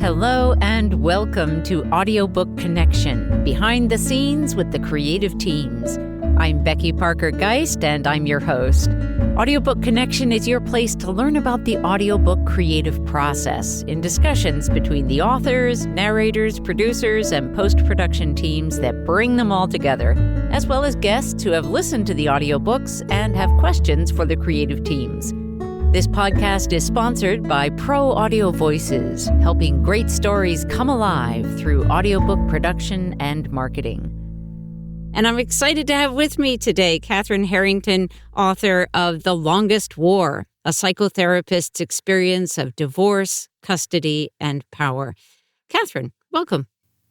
Hello and welcome to Audiobook Connection, behind the scenes with the creative teams. I'm Becky Parker Geist and I'm your host. Audiobook Connection is your place to learn about the audiobook creative process in discussions between the authors, narrators, producers, and post-production teams that bring them all together, as well as guests who have listened to the audiobooks and have questions for the creative teams. This podcast is sponsored by Pro Audio Voices, helping great stories come alive through audiobook production and marketing. And I'm excited to have with me today Catherine Harrington, author of The Longest War, a psychotherapist's experience of divorce, custody, and power. Catherine, welcome.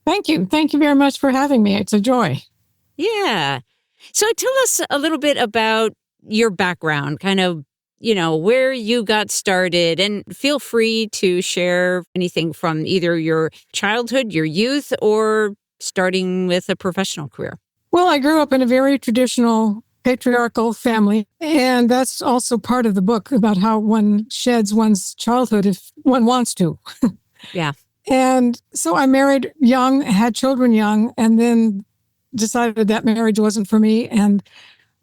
Thank you. Thank you very much for having me. It's a joy. Yeah. So tell us a little bit about your background, kind of, where you got started, and feel free to share anything from either your childhood, your youth, or starting with a professional career. Well, I grew up in a very traditional patriarchal family, and that's also part of the book about how one sheds one's childhood if one wants to. Yeah. And so I married young, had children young, and then decided that marriage wasn't for me. And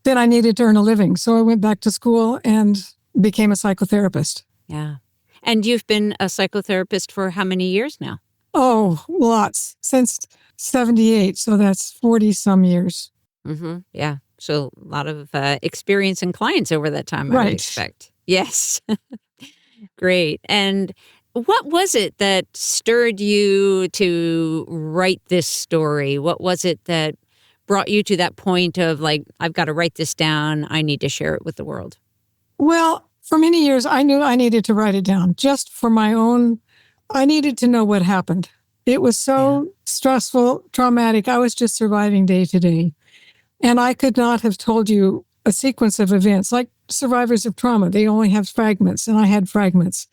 then I needed to earn a living. So I went back to school and became a psychotherapist. Yeah. And you've been a psychotherapist for how many years now? Oh, lots. Since 78. So that's 40 some years. Mm-hmm. Yeah. So a lot of experience and clients over that time, I Right. would expect. Yes. Great. And what was it that stirred you to write this story? What was it that brought you to that point of like, I've got to write this down. I need to share it with the world? Well, for many years, I knew I needed to write it down just for my own. I needed to know what happened. It was so stressful, traumatic. I was just surviving day to day. And I could not have told you a sequence of events like survivors of trauma. They only have fragments, and I had fragments.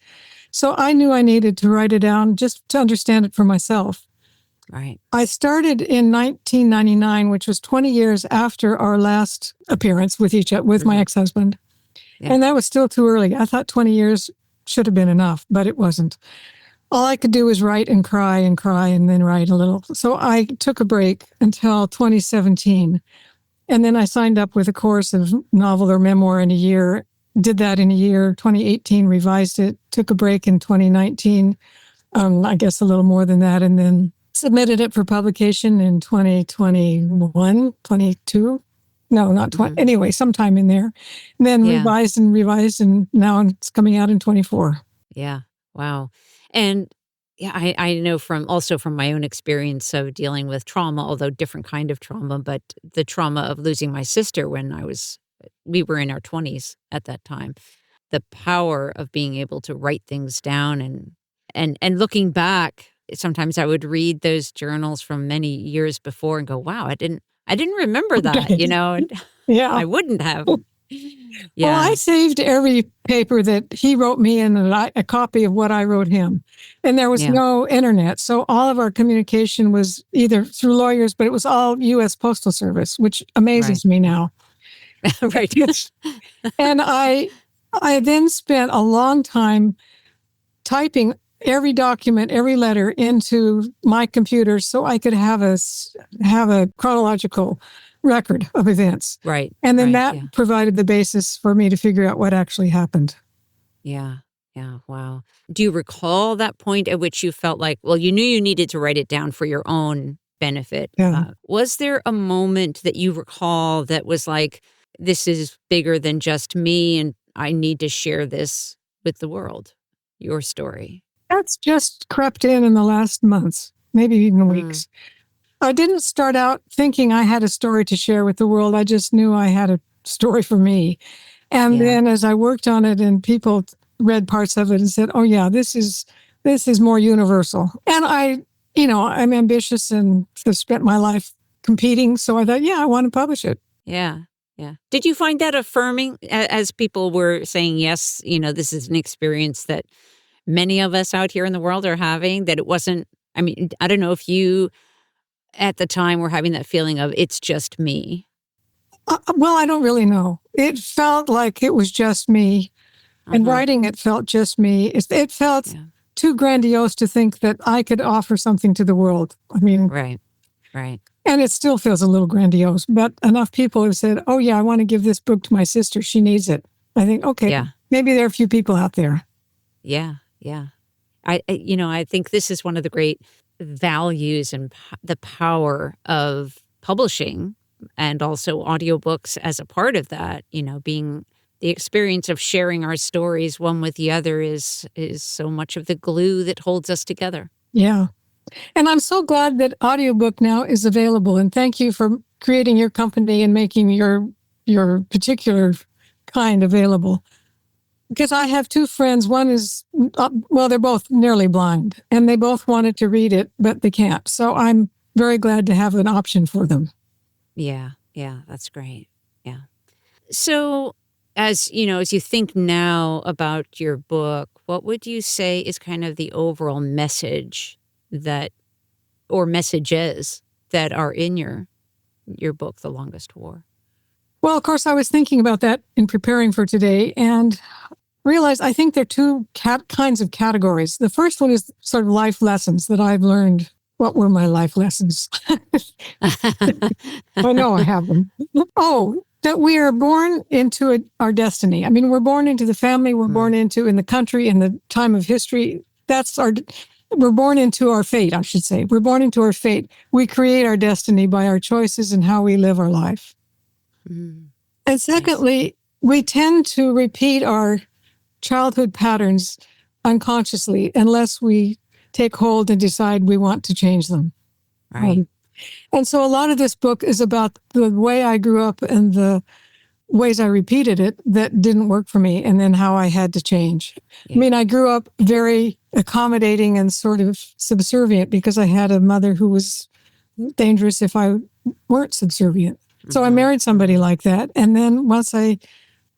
So I knew I needed to write it down just to understand it for myself. Right. I started in 1999, which was 20 years after our last appearance with my ex-husband. Yeah. And that was still too early. I thought 20 years should have been enough, but it wasn't. All I could do was write and cry and then write a little. So I took a break until 2017. And then I signed up with a course of novel or memoir in a year, did that in a year. 2018, revised it, took a break in 2019, I guess a little more than that, and then submitted it for publication in 2021, 22. No, not 20. Mm-hmm. Anyway, sometime in there. And then revised, and now it's coming out in 24. Yeah. Wow. And yeah, I know from my own experience of dealing with trauma, although different kind of trauma, but the trauma of losing my sister when we were in our 20s at that time. The power of being able to write things down and looking back, sometimes I would read those journals from many years before and go, wow, I didn't remember that, Yeah. I wouldn't have. Yeah. Well, I saved every paper that he wrote me and a copy of what I wrote him. And there was no internet. So all of our communication was either through lawyers, but it was all U.S. Postal Service, which amazes me now. Right. And I then spent a long time typing every document, every letter into my computer so I could have a chronological record of events. Right. And then that provided the basis for me to figure out what actually happened. Yeah. Yeah. Wow. Do you recall that point at which you felt like, well, you knew you needed to write it down for your own benefit? Yeah. Was there a moment that you recall that was like, this is bigger than just me and I need to share this with the world, your story? That's just crept in the last months, maybe even weeks. I didn't start out thinking I had a story to share with the world. I just knew I had a story for me. And then as I worked on it and people read parts of it and said, oh yeah, this is more universal. And I'm ambitious and have spent my life competing. So I thought, I want to publish it. Yeah. Yeah. Did you find that affirming as people were saying, yes, this is an experience that many of us out here in the world are having, that it wasn't, I don't know if you at the time were having that feeling of it's just me. Well, I don't really know. It felt like it was just me. And writing it felt just me. It felt too grandiose to think that I could offer something to the world. I mean, right. And it still feels a little grandiose, but enough people have said, oh yeah, I want to give this book to my sister. She needs it. I think, okay, maybe there are a few people out there. Yeah. I think this is one of the great values and the power of publishing, and also audiobooks as a part of that, being the experience of sharing our stories one with the other is so much of the glue that holds us together. Yeah. And I'm so glad that audiobook now is available. And thank you for creating your company and making your particular kind available. Because I have two friends. One is, they're both nearly blind, and they both wanted to read it, but they can't. So I'm very glad to have an option for them. Yeah, that's great. Yeah. So as you think now about your book, what would you say is kind of the overall message or messages that are in your book, The Longest War? Well, of course, I was thinking about that in preparing for today and realized I think there are two kinds of categories. The first one is sort of life lessons that I've learned. What were my life lessons? I know I have them. Oh, that we are born into our destiny. I mean, we're born into the family, we're born into in the country, in the time of history. We're born into our fate, I should say. We're born into our fate. We create our destiny by our choices and how we live our life. Mm-hmm. And secondly, we tend to repeat our childhood patterns unconsciously unless we take hold and decide we want to change them. Right. And so a lot of this book is about the way I grew up and the ways I repeated it that didn't work for me, and then how I had to change. Yeah. I mean, I grew up very accommodating and sort of subservient because I had a mother who was dangerous if I weren't subservient. Mm-hmm. So I married somebody like that. And then once I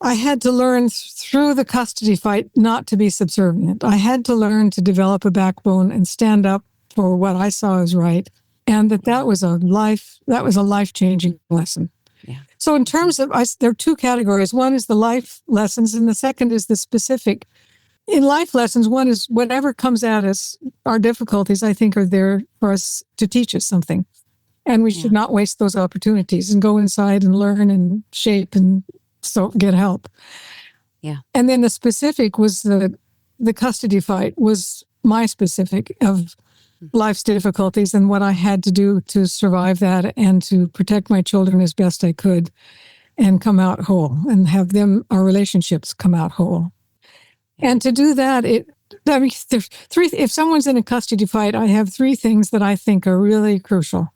had to learn through the custody fight not to be subservient. I had to learn to develop a backbone and stand up for what I saw as right. And that was a life-changing lesson. Yeah. So in terms of, there are two categories. One is the life lessons, and the second is the specific. In life lessons, one is whatever comes at us, our difficulties, I think, are there for us to teach us something. And we should not waste those opportunities and go inside and learn and shape and so get help. Yeah. And then the specific was the custody fight was my specific of life's difficulties and what I had to do to survive that and to protect my children as best I could and come out whole and have our relationships come out whole. And to do that, there's if someone's in a custody fight, I have three things that I think are really crucial.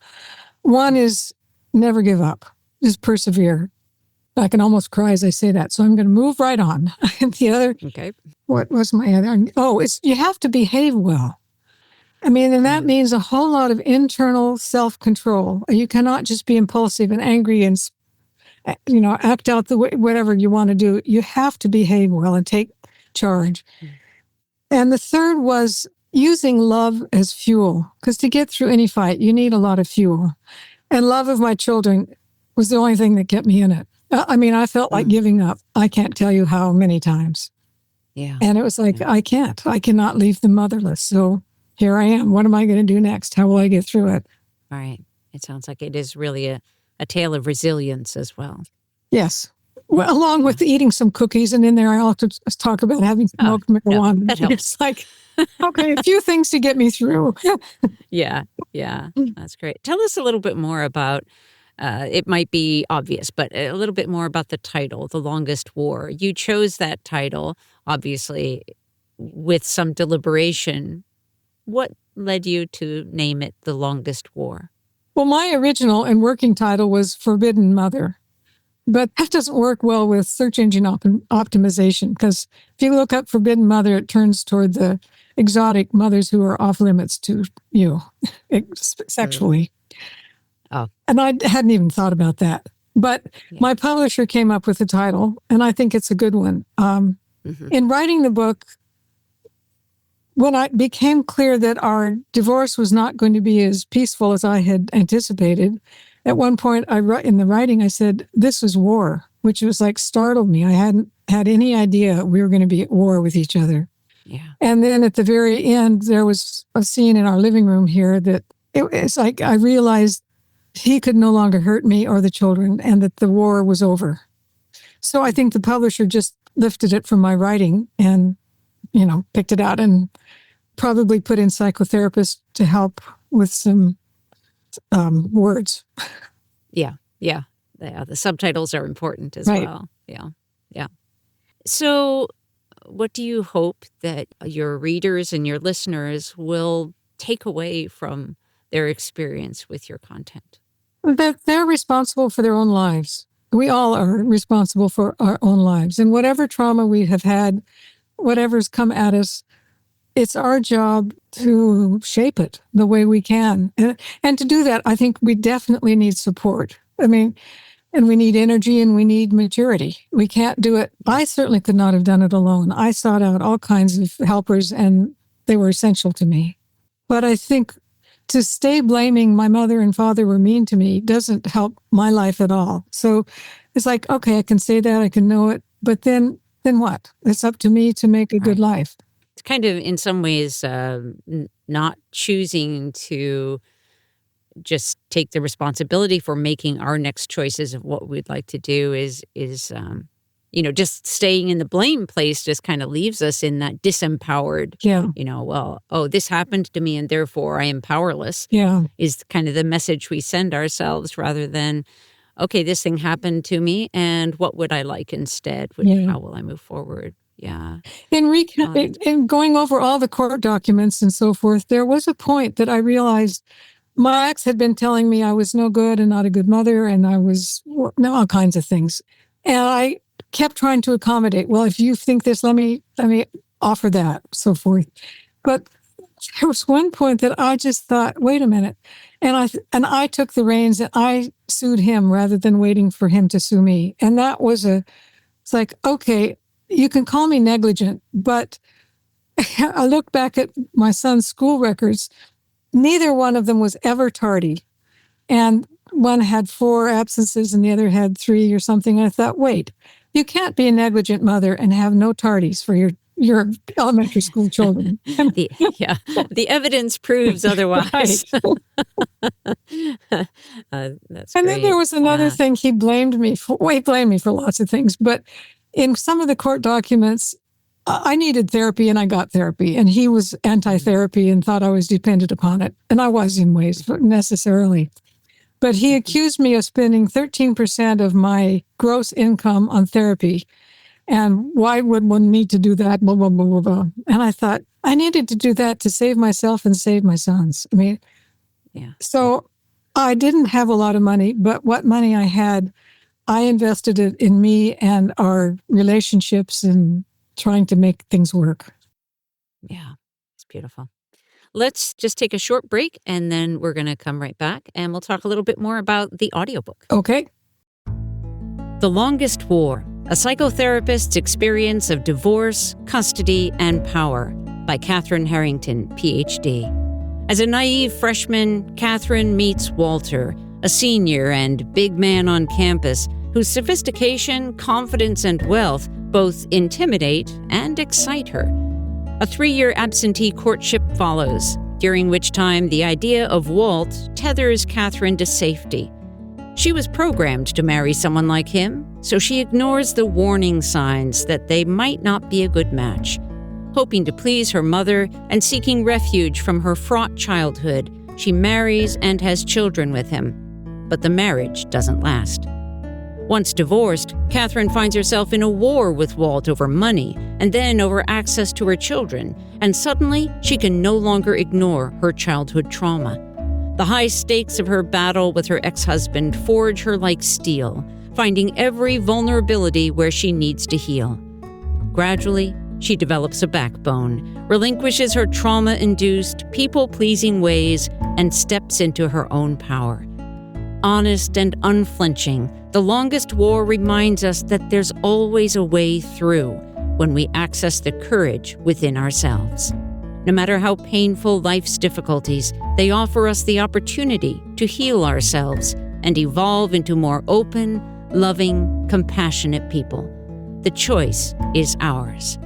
One is never give up, just persevere. I can almost cry as I say that. So I'm going to move right on. The other, what was my other? Oh, you have to behave well. I mean, and that means a whole lot of internal self-control. You cannot just be impulsive and angry and, act out the way, whatever you want to do. You have to behave well and take charge. And the third was using love as fuel, because to get through any fight, you need a lot of fuel. And love of my children was the only thing that kept me in it. I mean, I felt like giving up. I can't tell you how many times. Yeah. And it was like, I cannot leave them motherless. So here I am. What am I going to do next? How will I get through it? Right. It sounds like it is really a tale of resilience as well. Yes. Well, along with eating some cookies, and in there I also talk about having smoked marijuana. That helps. It's like, okay, a few things to get me through. Yeah. That's great. Tell us a little bit more about, it might be obvious, but a little bit more about the title, The Longest War. You chose that title, obviously, with some deliberation. What led you to name it The Longest War? Well, my original and working title was Forbidden Mother. But that doesn't work well with search engine optimization, because if you look up Forbidden Mother, it turns toward the exotic mothers who are off limits to you sexually. Oh. And I hadn't even thought about that. But my publisher came up with the title, and I think it's a good one. In writing the book, when it became clear that our divorce was not going to be as peaceful as I had anticipated, at one point in the writing, I said, this is war, which was like startled me. I hadn't had any idea we were going to be at war with each other. Yeah. And then at the very end, there was a scene in our living room here that it's like I realized he could no longer hurt me or the children and that the war was over. So I think the publisher just lifted it from my writing and, picked it out and probably put in Psychotherapist to help with some words. Yeah. The subtitles are important as Right. well. Yeah. So what do you hope that your readers and your listeners will take away from their experience with your content? That they're responsible for their own lives. We all are responsible for our own lives. And whatever trauma we have had, whatever's come at us, it's our job to shape it the way we can. And to do that, I think we definitely need support. And we need energy and we need maturity. We can't do it. I certainly could not have done it alone. I sought out all kinds of helpers and they were essential to me. But I think to stay blaming my mother and father were mean to me doesn't help my life at all. So it's like, okay, I can say that, I can know it, but then what? It's up to me to make a good life. It's kind of, in some ways, not choosing to just take the responsibility for making our next choices of what we'd like to do is just staying in the blame place just kind of leaves us in that disempowered, this happened to me and therefore I am powerless. Yeah. Is kind of the message we send ourselves rather than, okay, this thing happened to me and what would I like instead? How will I move forward? Yeah. In going over all the court documents and so forth, there was a point that I realized my ex had been telling me I was no good and not a good mother, and I was all kinds of things. And I kept trying to accommodate. Well, if you think this, let me offer that, so forth. But there was one point that I just thought, wait a minute. And I took the reins and I sued him rather than waiting for him to sue me. And that was it's like, okay, you can call me negligent, but I look back at my son's school records. Neither one of them was ever tardy. And one had 4 absences and the other had 3 or something. And I thought, wait, you can't be a negligent mother and have no tardies for your elementary school children. The evidence proves otherwise. That's and great. Then there was another thing he blamed me for. Well, he blamed me for lots of things, but in some of the court documents, I needed therapy and I got therapy, and he was anti-therapy and thought I was dependent upon it. And I was in ways, but necessarily. But he accused me of spending 13% of my gross income on therapy. And why would one need to do that? Blah, blah, blah, blah, blah. And I thought I needed to do that to save myself and save my sons. So I didn't have a lot of money, but what money I had, I invested it in me and our relationships and trying to make things work. Yeah, it's beautiful. Let's just take a short break and then we're going to come right back and we'll talk a little bit more about the audiobook. Okay. The Longest War, a psychotherapist's experience of divorce, custody, and power by Catherine Harrington, Ph.D. As a naive freshman, Catherine meets Walter, a senior and big man on campus whose sophistication, confidence, and wealth both intimidate and excite her. A 3-year absentee courtship follows, during which time the idea of Walt tethers Catherine to safety. She was programmed to marry someone like him, so she ignores the warning signs that they might not be a good match. Hoping to please her mother and seeking refuge from her fraught childhood, she marries and has children with him. But the marriage doesn't last. Once divorced, Catherine finds herself in a war with Walt over money and then over access to her children, and suddenly she can no longer ignore her childhood trauma. The high stakes of her battle with her ex-husband forge her like steel, finding every vulnerability where she needs to heal. Gradually, she develops a backbone, relinquishes her trauma-induced, people-pleasing ways, and steps into her own power. Honest and unflinching, The Longest War reminds us that there's always a way through when we access the courage within ourselves. No matter how painful life's difficulties, they offer us the opportunity to heal ourselves and evolve into more open, loving, compassionate people. The choice is ours.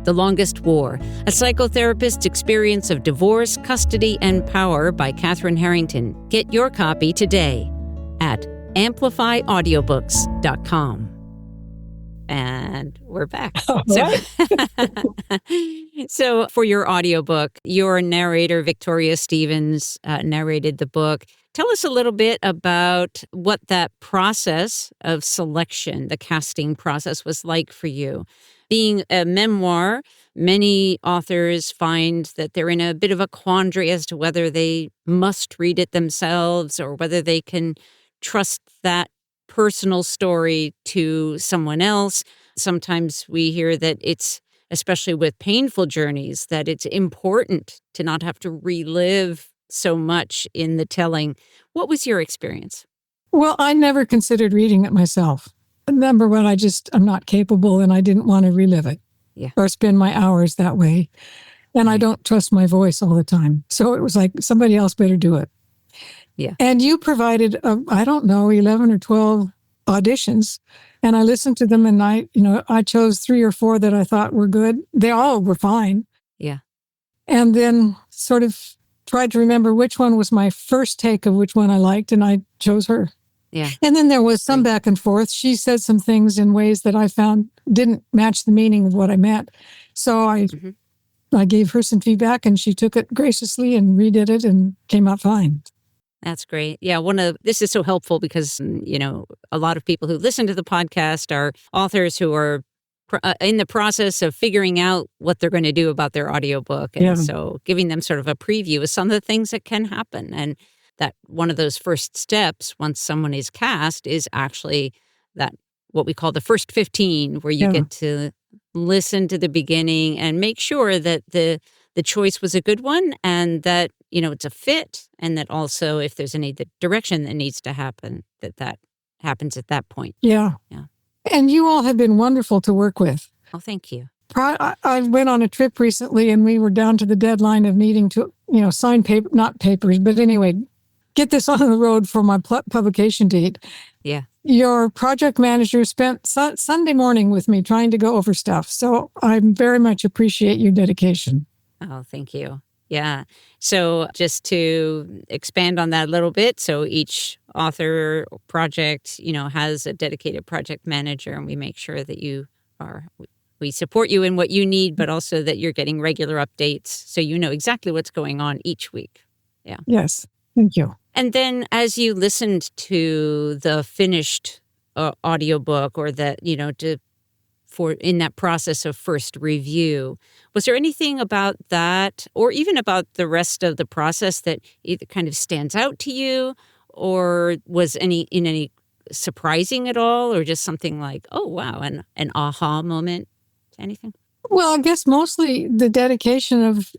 The Longest War, a psychotherapist's experience of divorce, custody, and power by Catherine Harrington. Get your copy today at amplifyaudiobooks.com. And we're back. So for your audiobook, your narrator, Victoria Stevens, narrated the book. Tell us a little bit about what that process of selection, the casting process, was like for you. Being a memoir, many authors find that they're in a bit of a quandary as to whether they must read it themselves or whether they can trust that personal story to someone else. Sometimes we hear that it's, especially with painful journeys, that it's important to not have to relive so much in the telling. What was your experience? Well, I never considered reading it myself. Number one, I'm not capable and I didn't want to relive it or spend my hours that way. And I don't trust my voice all the time. So it was like, somebody else better do it. Yeah. And you provided, 11 or 12 auditions. And I listened to them and I chose 3 or 4 that I thought were good. They all were fine. Yeah. And then sort of tried to remember which one was my first take of which one I liked, and I chose her. Yeah. And then there was some back and forth. She said some things in ways that I found didn't match the meaning of what I meant. So I gave her some feedback and she took it graciously and redid it and came out fine. That's great. Yeah, this is so helpful because, a lot of people who listen to the podcast are authors who are in the process of figuring out what they're going to do about their audiobook. And so giving them sort of a preview of some of the things that can happen. And that one of those first steps, once someone is cast, is actually that what we call the first 15, where you get to listen to the beginning and make sure that the choice was a good one and that, it's a fit, and that also if there's any direction that needs to happen, that happens at that point. Yeah. And you all have been wonderful to work with. Oh, thank you. I went on a trip recently and we were down to the deadline of needing to, sign not papers, but anyway, get this on the road for my publication date. Yeah. Your project manager spent Sunday morning with me trying to go over stuff. So I very much appreciate your dedication. Oh, thank you. Yeah. So just to expand on that a little bit, so each author project, has a dedicated project manager, and we make sure that we support you in what you need, but also that you're getting regular updates so you know exactly what's going on each week. Yeah. Yes. Thank you. And then as you listened to the finished audiobook, or that, in that process of first review, was there anything about that, or even about the rest of the process, that either kind of stands out to you, or was any surprising at all, or just something like, oh, wow, an aha moment? Anything? Well, I guess mostly the dedication of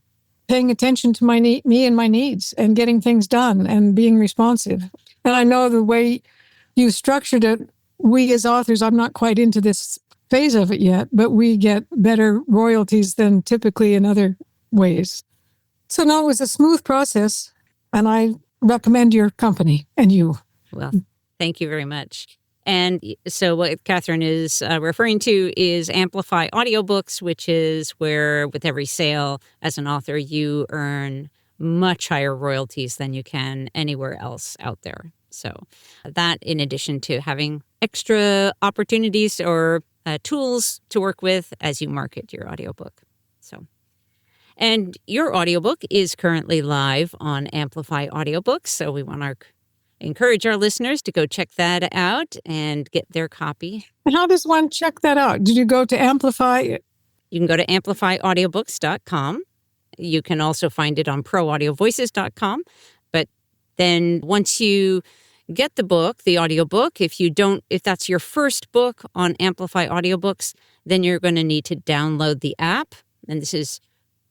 paying attention to me and my needs and getting things done and being responsive. And I know the way you structured it, we as authors, I'm not quite into this phase of it yet, but we get better royalties than typically in other ways. So no, it was a smooth process, and I recommend your company and you. Well, thank you very much. And so what Catherine is referring to is Amplify Audiobooks, which is where with every sale as an author, you earn much higher royalties than you can anywhere else out there. So that, in addition to having extra opportunities or tools to work with as you market your audiobook. And your audiobook is currently live on Amplify Audiobooks. So we want to encourage our listeners to go check that out and get their copy. And how does one check that out? Did you go to Amplify? You can go to amplifyaudiobooks.com. You can also find it on proaudiovoices.com. But then once you get the book, the audiobook, if that's your first book on Amplify Audiobooks, then you're going to need to download the app. And this is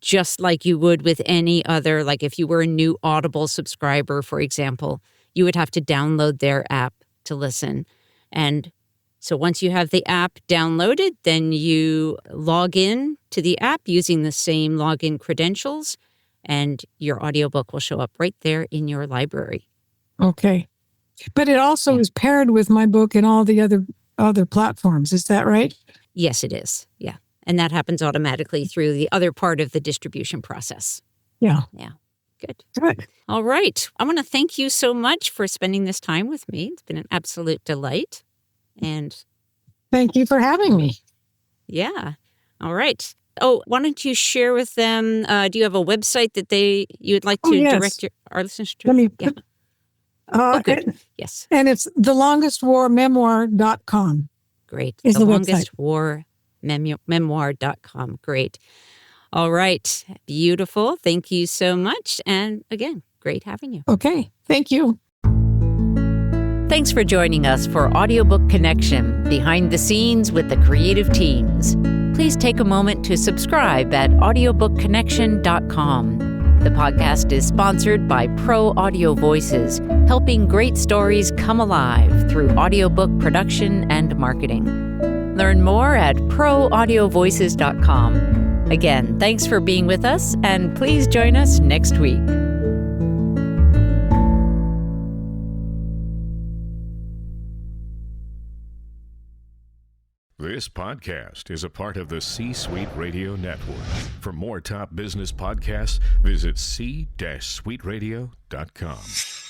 just like you would with any other, like if you were a new Audible subscriber, for example, you would have to download their app to listen. And so once you have the app downloaded, then you log in to the app using the same login credentials, and your audiobook will show up right there in your library. Okay. But it also is paired with my book and all the other platforms. Is that right? Yes, it is. Yeah. And that happens automatically through the other part of the distribution process. Yeah. Yeah. Good. Good. All right. I want to thank you so much for spending this time with me. It's been an absolute delight. And thank you for having me. Yeah. All right. Oh, why don't you share with them? Do you have a website that you would like to direct our listeners to? Let me yeah. put, good. Yes. And it's thelongestwarmemoir.com. Great. Is the longest website. war memoir.com. Great. All right. Beautiful. Thank you so much. And again, great having you. Okay. Thank you. Thanks for joining us for Audiobook Connection, behind the scenes with the creative teams. Please take a moment to subscribe at audiobookconnection.com. The podcast is sponsored by Pro Audio Voices, helping great stories come alive through audiobook production and marketing. Learn more at proaudiovoices.com. Again, thanks for being with us, and please join us next week. This podcast is a part of the C-Suite Radio Network. For more top business podcasts, visit c-suiteradio.com.